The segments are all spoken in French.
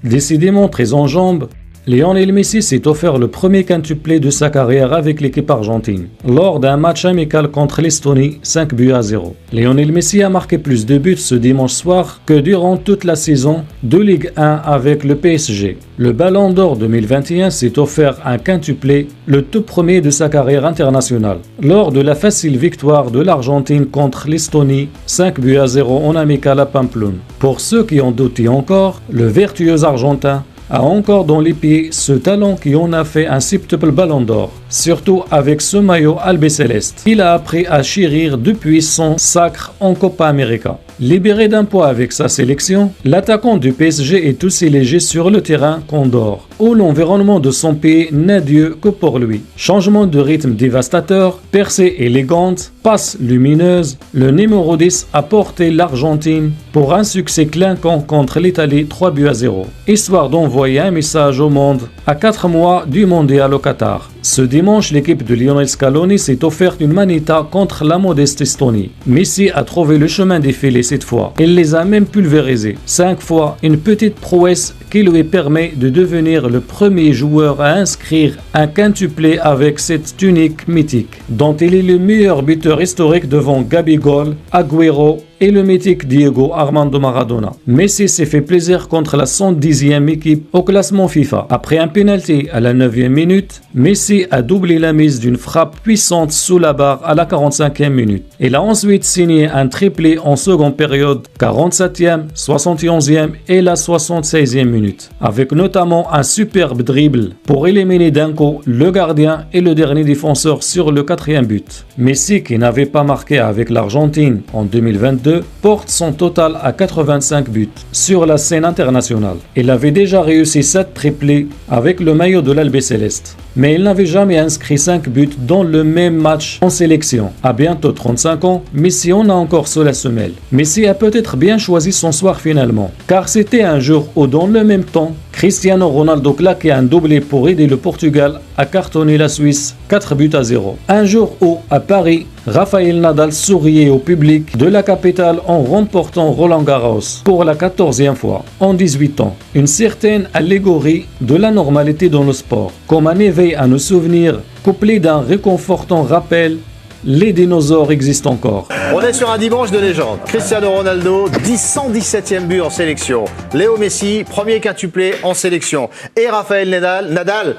Décidément très en jambes, Lionel Messi s'est offert le premier quintuplé de sa carrière avec l'équipe argentine, lors d'un match amical contre l'Estonie, 5-0. Lionel Messi a marqué plus de buts ce dimanche soir que durant toute la saison de Ligue 1 avec le PSG. Le Ballon d'Or 2021 s'est offert un quintuplé, le tout premier de sa carrière internationale, lors de la facile victoire de l'Argentine contre l'Estonie, 5-0 en amical à Pamplona. Pour ceux qui en doutaient encore, le vertueux argentin a encore dans les pieds ce talent qui en a fait un septuple ballon d'or, surtout avec ce maillot albicéleste. Il a appris à chérir depuis son sacre en Copa América. Libéré d'un poids avec sa sélection, l'attaquant du PSG est aussi léger sur le terrain qu'en dehors, où l'environnement de son pays n'a Dieu que pour lui. Changement de rythme dévastateur, percée élégante, passe lumineuse, le numéro 10 a porté l'Argentine pour un succès clinquant contre l'Italie 3-0, histoire d'envoyer un message au monde à 4 mois du mondial au Qatar. Ce dimanche, l'équipe de Lionel Scaloni s'est offerte une manita contre la modeste Estonie. Messi a trouvé le chemin défilé cette fois. Il les a même pulvérisés. 5 fois, une petite prouesse qui lui permet de devenir le premier joueur à inscrire un quintuplé avec cette tunique mythique, dont il est le meilleur buteur historique devant Gabigol, Agüero et le mythique Diego Armando Maradona. Messi s'est fait plaisir contre la 110e équipe au classement FIFA. Après un penalty à la 9e minute, Messi a doublé la mise d'une frappe puissante sous la barre à la 45e minute. Il a ensuite signé un triplé en seconde période, 47e, 71e et la 76e minute, avec notamment un superbe dribble pour éliminer d'un coup le gardien et le dernier défenseur sur le 4e but. Messi, qui n'avait pas marqué avec l'Argentine en 2022, porte son total à 85 buts sur la scène internationale. Il avait déjà réussi 7 triplés avec le maillot de l'Albiceleste, mais il n'avait jamais inscrit 5 buts dans le même match en sélection. À bientôt 35 ans, Messi en a encore sous la semelle. Messi a peut-être bien choisi son soir finalement, car c'était un jour où dans le même temps, Cristiano Ronaldo claquait un doublé pour aider le Portugal à cartonner la Suisse 4-0. Un jour où, à Paris, Rafael Nadal souriait au public de la capitale en remportant Roland Garros pour la 14e fois en 18 ans. Une certaine allégorie de la normalité dans le sport, comme un éveil à nos souvenirs couplé d'un réconfortant rappel. Les dinosaures existent encore. On est sur un dimanche de légende. Cristiano Ronaldo, 117e but en sélection. Léo Messi, premier quintuplé en sélection. Et Rafael Nadal,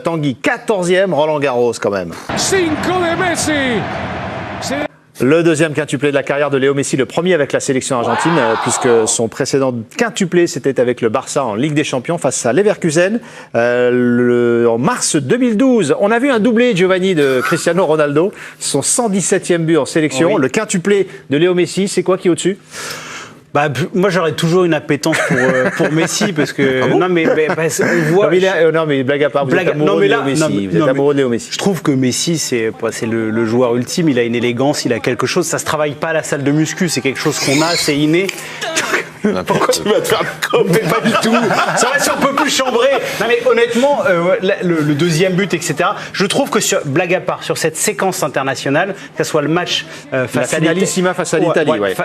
Tanguy, 14e, Roland Garros quand même. 5 de Messi. Le deuxième quintuplé de la carrière de Léo Messi, le premier avec la sélection argentine, puisque son précédent quintuplé, c'était avec le Barça en Ligue des Champions face à Leverkusen en mars 2012. On a vu un doublé, Giovanni, de Cristiano Ronaldo, son 117e but en sélection. Oui. Le quintuplé de Léo Messi, c'est quoi qui est au-dessus ? Bah, moi j'aurais toujours une appétence pour Messi parce que ah bon non mais on voit non mais blague à part, vous êtes amoureux de Léo Messi. Vous êtes amoureux de Léo Messi. Je trouve que Messi c'est le joueur ultime, il a une élégance, il a quelque chose, ça se travaille pas à la salle de muscu, c'est quelque chose qu'on a, c'est inné. Pourquoi tu vas te faire mais pas du tout. Ça va, si on peut plus chambrer. Non mais honnêtement, le deuxième but, etc. Je trouve que blague à part, sur cette séquence internationale, que ce soit le match face à l'Italie,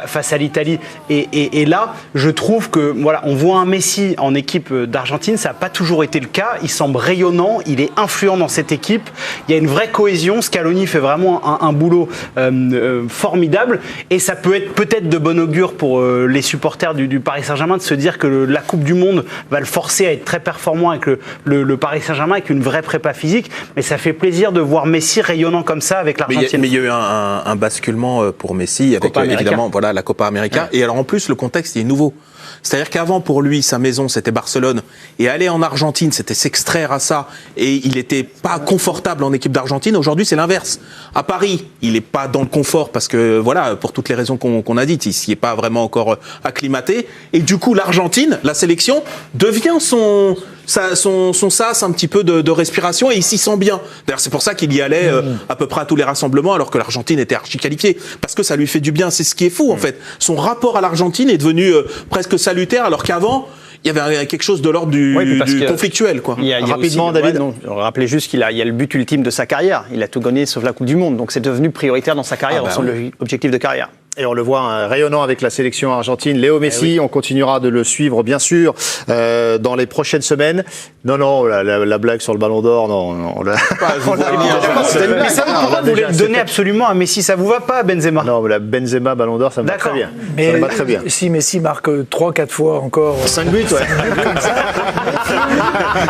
face à l'Italie, et là, je trouve que voilà, on voit un Messi en équipe d'Argentine, ça n'a pas toujours été le cas. Il semble rayonnant, il est influent dans cette équipe. Il y a une vraie cohésion. Scaloni fait vraiment un boulot formidable, et ça peut être peut-être de bon augure pour les supporters du Paris Saint-Germain de se dire que la Coupe du Monde va le forcer à être très performant avec le Paris Saint-Germain, avec une vraie prépa physique. Mais ça fait plaisir de voir Messi rayonnant comme ça avec l'Argentine. Mais il y a eu un basculement pour Messi avec évidemment la Copa América. Ouais. Et alors en plus, le contexte est nouveau. C'est-à-dire qu'avant, pour lui, sa maison, c'était Barcelone. Et aller en Argentine, c'était s'extraire à ça. Et il n'était pas confortable en équipe d'Argentine. Aujourd'hui, c'est l'inverse. À Paris, il n'est pas dans le confort parce que, voilà, pour toutes les raisons qu'on a dites, il s'y est pas vraiment encore acclimaté. Et du coup, l'Argentine, la sélection, devient son sas un petit peu de respiration, et il s'y sent bien. D'ailleurs, c'est pour ça qu'il y allait à peu près à tous les rassemblements, alors que l'Argentine était archi-qualifiée. Parce que ça lui fait du bien. C'est ce qui est fou, en fait. Son rapport à l'Argentine est devenu presque salutaire, alors qu'avant, il y avait quelque chose de l'ordre du conflictuel, quoi. Rapidement, aussi, David. Rappelez juste qu'il y a le but ultime de sa carrière. Il a tout gagné sauf la Coupe du Monde. Donc c'est devenu prioritaire dans sa carrière, dans son objectif de carrière. Et on le voit rayonnant avec la sélection argentine. Léo Messi, on continuera de le suivre, bien sûr, dans les prochaines semaines. Non, la blague sur le Ballon d'Or, non. Mais ça vous voulez le donner absolument à Messi, ça vous va pas, Benzema? Non, la Benzema Ballon d'Or, ça me va très bien. Mais ça me va très bien. Si Messi marque 3-4 fois encore 5 buts, ouais.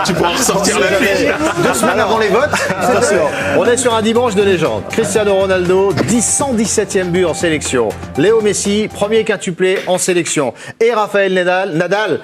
Tu pourras ressortir la fiche. 2 semaines avant les votes. On est sur un dimanche de légende. Cristiano Ronaldo, 117e but en sélection. Léo Messi, premier quintuplé en sélection. Et Rafael Nadal,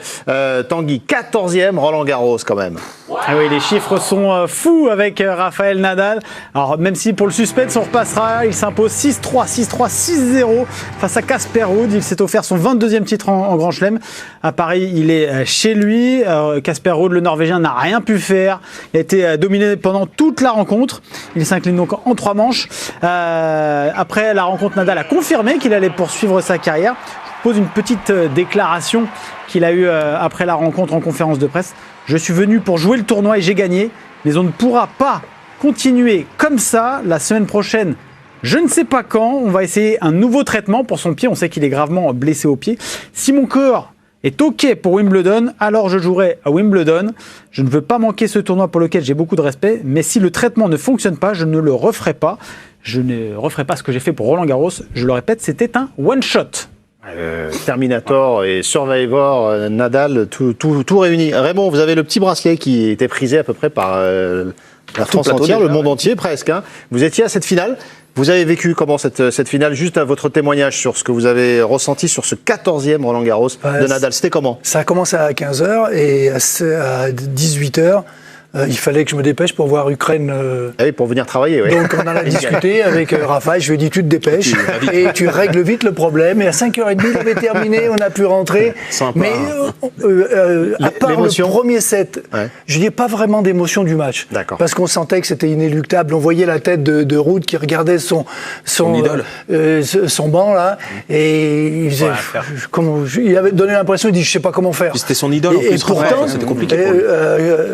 Tanguy, 14e, Roland Garros quand même. Ah oui, les chiffres sont fous avec Rafael Nadal. Alors même si pour le suspense on repassera, il s'impose 6-3, 6-3, 6-0 face à Casper Ruud. Il s'est offert son 22e titre en Grand Chelem. À Paris, il est chez lui. Casper Ruud, le Norvégien, n'a rien pu faire. Il a été dominé pendant toute la rencontre. Il s'incline donc en 3 manches. Après la rencontre, Nadal a confirmé qu'il allait poursuivre sa carrière. Je pose une petite déclaration qu'il a eue après la rencontre en conférence de presse. Je suis venu pour jouer le tournoi et j'ai gagné, mais on ne pourra pas continuer comme ça la semaine prochaine. Je ne sais pas quand, on va essayer un nouveau traitement pour son pied, on sait qu'il est gravement blessé au pied. Si mon corps est OK pour Wimbledon, alors je jouerai à Wimbledon. Je ne veux pas manquer ce tournoi pour lequel j'ai beaucoup de respect, mais si le traitement ne fonctionne pas, je ne le referai pas. Je ne referai pas ce que j'ai fait pour Roland Garros. Je le répète, c'était un one-shot. Terminator et Survivor, Nadal, tout réuni. Raymond, vous avez le petit bracelet qui était prisé à peu près par la France entière, le monde entier presque. Hein. Vous étiez à cette finale. Vous avez vécu comment cette finale? Juste à votre témoignage sur ce que vous avez ressenti sur ce 14e Roland Garros de Nadal. C'était comment? Ça a commencé à 15h et à 18h. Il fallait que je me dépêche pour voir Ukraine. Ah oui, pour venir travailler, oui. Donc on en a discuté avec Raphaël, je lui ai dit tu te dépêches et tu règles vite le problème. Et à 5h30, il avait terminé, on a pu rentrer. Sympa. Mais à part le premier set, je n'ai pas vraiment d'émotion du match. D'accord. Parce qu'on sentait que c'était inéluctable. On voyait la tête de Ruud qui regardait son idole. Son banc là. Et il faisait, il avait donné l'impression, il dit je sais pas comment faire. Puis c'était son idole en plus. Pourtant, c'était compliqué pour lui.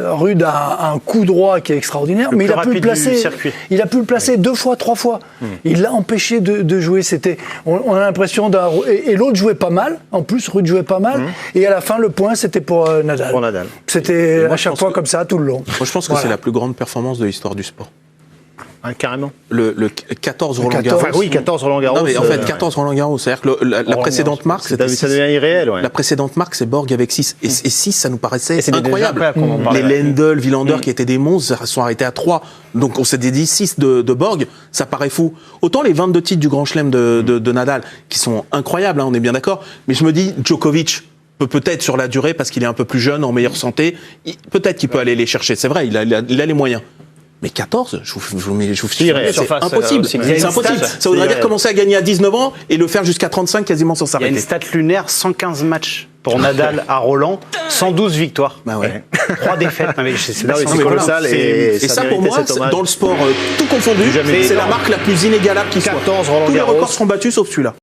Ruud a un coup droit qui est extraordinaire, mais il a pu le placer. Il a pu le placer 2 fois, 3 fois. Il l'a empêché de jouer. On a l'impression et l'autre jouait pas mal. En plus, Ruud jouait pas mal. Et à la fin, le point, c'était pour Nadal. Pour Nadal. C'était à chaque fois comme ça, tout le long. Moi, je pense que c'est la plus grande performance de l'histoire du sport. Hein, carrément. Le 14 Roland Garros. Oui, 14 Roland Garros. Non, mais en fait, 14 Roland Garros. C'est-à-dire que la précédente marque, c'était 6. Ça devient irréel, ouais. La précédente marque, c'est Borg avec 6. Et 6, ça nous paraissait incroyable. Les Les Lendl, Wilander qui étaient des monstres, sont arrêtés à 3. Donc on s'est dit 6 de Borg, ça paraît fou. Autant les 22 titres du Grand Chelem de Nadal, qui sont incroyables, hein, on est bien d'accord. Mais je me dis, Djokovic peut-être sur la durée, parce qu'il est un peu plus jeune, en meilleure santé, peut-être qu'il peut aller les chercher. C'est vrai, il a les moyens. Mais 14, je vous c'est impossible. C'est impossible. Ça voudrait dire commencer à gagner à 19 ans et le faire jusqu'à 35 quasiment sans s'arrêter. Il y a une stat lunaire, 115 matchs pour Nadal à Roland, 112 victoires. Bah ouais. 3 défaites. C'est colossal. Et ça pour moi, dans le sport tout confondu, c'est la marque la plus inégalable qui soit. 14 Roland Tous les Garros. records seront battus sauf celui-là.